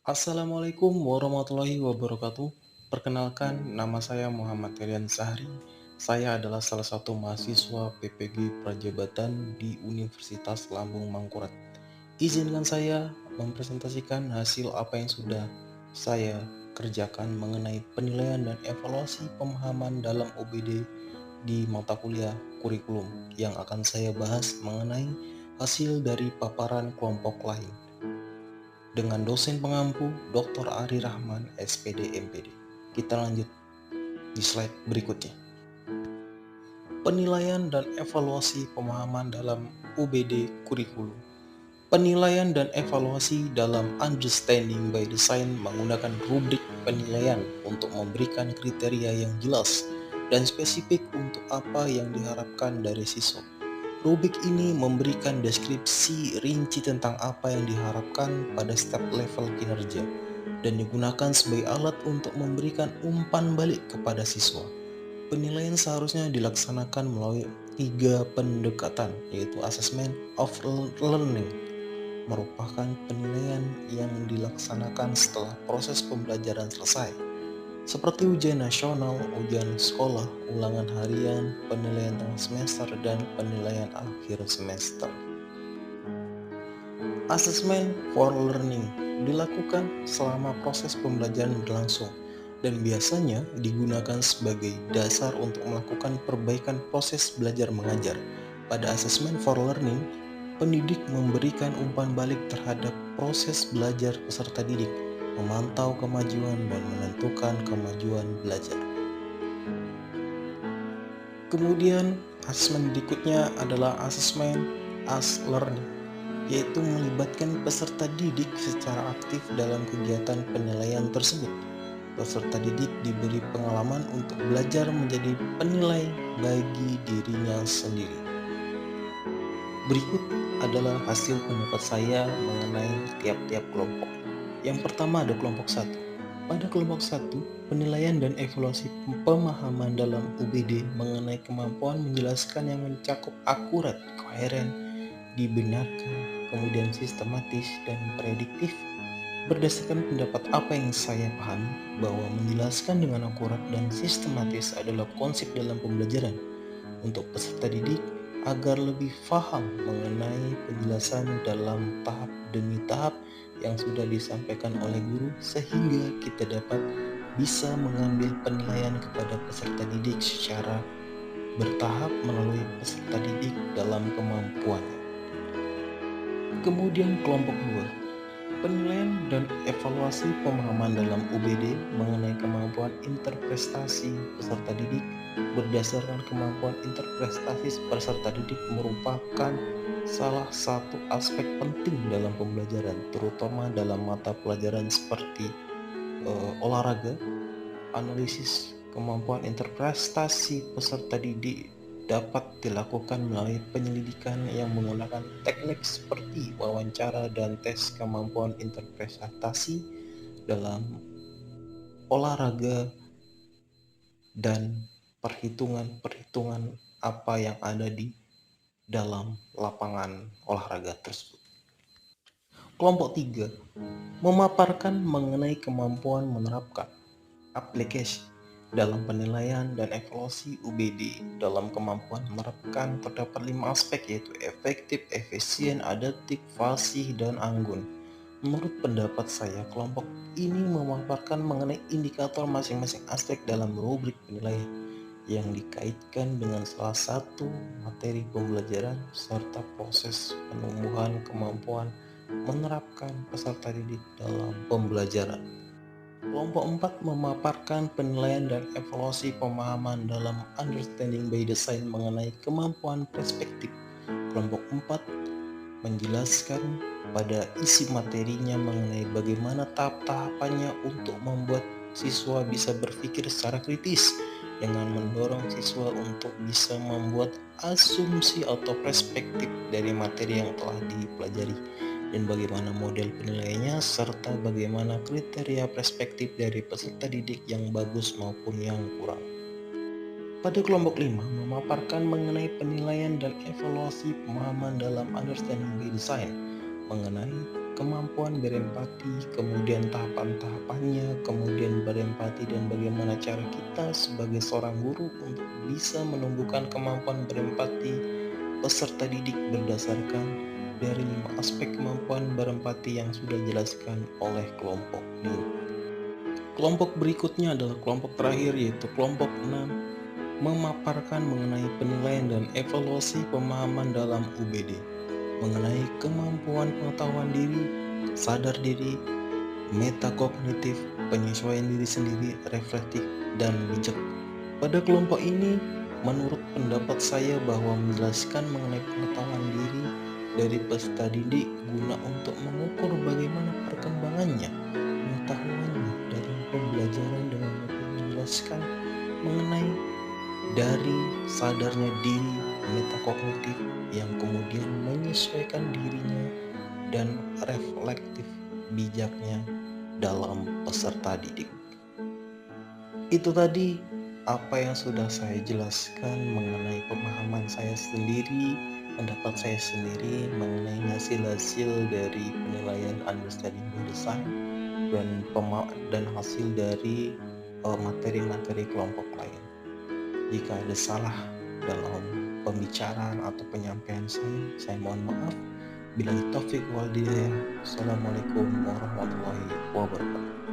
Assalamualaikum warahmatullahi wabarakatuh. Perkenalkan, nama saya Muhammad Rian Sahri. Saya adalah salah satu mahasiswa PPG Prajabatan di Universitas Lambung Mangkurat. Izinkan saya mempresentasikan hasil apa yang sudah saya kerjakan mengenai penilaian dan evaluasi pemahaman dalam OBD di mata kuliah kurikulum yang akan saya bahas mengenai hasil dari paparan kelompok lain dengan dosen pengampu Dr. Ari Rahman, SPD MPD. Kita lanjut di slide berikutnya. Penilaian dan evaluasi pemahaman dalam UBD kurikulum. Penilaian dan evaluasi dalam Understanding by Design menggunakan rubrik penilaian untuk memberikan kriteria yang jelas dan spesifik untuk apa yang diharapkan dari siswa. Rubrik ini memberikan deskripsi rinci tentang apa yang diharapkan pada setiap level kinerja dan digunakan sebagai alat untuk memberikan umpan balik kepada siswa. Penilaian seharusnya dilaksanakan melalui 3 pendekatan, yaitu assessment of learning, merupakan penilaian yang dilaksanakan setelah proses pembelajaran selesai, seperti ujian nasional, ujian sekolah, ulangan harian, penilaian tengah semester, dan penilaian akhir semester. Assessment for learning dilakukan selama proses pembelajaran berlangsung dan biasanya digunakan sebagai dasar untuk melakukan perbaikan proses belajar mengajar. Pada assessment for learning, pendidik memberikan umpan balik terhadap proses belajar peserta didik, memantau kemajuan dan menentukan kemajuan belajar. Kemudian, asesmen berikutnya adalah assessment as learning, yaitu melibatkan peserta didik secara aktif dalam kegiatan penilaian tersebut. Peserta didik diberi pengalaman untuk belajar menjadi penilai bagi dirinya sendiri. Berikut adalah hasil pendapat saya mengenai tiap-tiap kelompok. Yang pertama ada kelompok 1. Pada kelompok 1, penilaian dan evaluasi pemahaman dalam UBD mengenai kemampuan menjelaskan yang mencakup akurat, koheren, dibenarkan, kemudian sistematis dan prediktif. Berdasarkan pendapat apa yang saya pahami, bahwa menjelaskan dengan akurat dan sistematis adalah konsep dalam pembelajaran untuk peserta didik agar lebih paham mengenai penjelasan dalam tahap demi tahap yang sudah disampaikan oleh guru, sehingga kita dapat bisa mengambil penilaian kepada peserta didik secara bertahap melalui peserta didik dalam kemampuannya. Kemudian kelompok 2, penilaian dan evaluasi pemahaman dalam UBD mengenai kemampuan interpretasi peserta didik. Berdasarkan kemampuan interpretasi peserta didik merupakan salah satu aspek penting dalam pembelajaran, terutama dalam mata pelajaran seperti olahraga. Analisis kemampuan interpretasi peserta didik dapat dilakukan melalui penyelidikan yang menggunakan teknik seperti wawancara dan tes kemampuan interpretasi dalam olahraga dan perhitungan-perhitungan apa yang ada di dalam lapangan olahraga tersebut. Kelompok 3, memaparkan mengenai kemampuan menerapkan aplikasi dalam penilaian dan evaluasi UBD. Dalam kemampuan menerapkan terdapat 5 aspek, yaitu efektif, efisien, adaptif, fasih, dan anggun. Menurut pendapat saya, kelompok ini memaparkan mengenai indikator masing-masing aspek dalam rubrik penilaian yang dikaitkan dengan salah satu materi pembelajaran serta proses penumbuhan kemampuan menerapkan peserta didik dalam pembelajaran. Kelompok 4 memaparkan penilaian dan evaluasi pemahaman dalam Understanding by Design mengenai kemampuan perspektif. Kelompok 4 menjelaskan pada isi materinya mengenai bagaimana tahap-tahapannya untuk membuat siswa bisa berpikir secara kritis, dengan mendorong siswa untuk bisa membuat asumsi atau perspektif dari materi yang telah dipelajari, dan bagaimana model penilaiannya, serta bagaimana kriteria perspektif dari peserta didik yang bagus maupun yang kurang. Pada kelompok 5 memaparkan mengenai penilaian dan evaluasi pemahaman dalam Understanding by Design mengenai kemampuan berempati, kemudian tahapan-tahapannya, kemudian berempati dan bagaimana cara kita sebagai seorang guru untuk bisa menumbuhkan kemampuan berempati peserta didik berdasarkan dari 5 aspek kemampuan berempati yang sudah dijelaskan oleh kelompok ini. Kelompok berikutnya adalah kelompok terakhir, yaitu kelompok 6, memaparkan mengenai penilaian dan evaluasi pemahaman dalam UBD, mengenai kemampuan pengetahuan diri, sadar diri, metakognitif, penyesuaian diri sendiri, reflektif, dan bijak. Pada kelompok ini, menurut pendapat saya bahwa menjelaskan mengenai pengetahuan diri dari peserta didik guna untuk mengukur bagaimana perkembangannya, pengetahuannya dalam pembelajaran dengan lebih menjelaskan mengenai dari sadarnya diri metakognitif yang kemudian menyesuaikan dirinya dan reflektif bijaknya dalam peserta didik. Itu tadi apa yang sudah saya jelaskan mengenai pemahaman saya sendiri, pendapat saya sendiri mengenai hasil-hasil dari penilaian understanding by design dan hasil dari materi-materi kelompok lain. Jika ada salah dalam pembicaraan atau penyampaian saya mohon maaf. Billahi taufik wal hidayah. Assalamualaikum warahmatullahi wabarakatuh.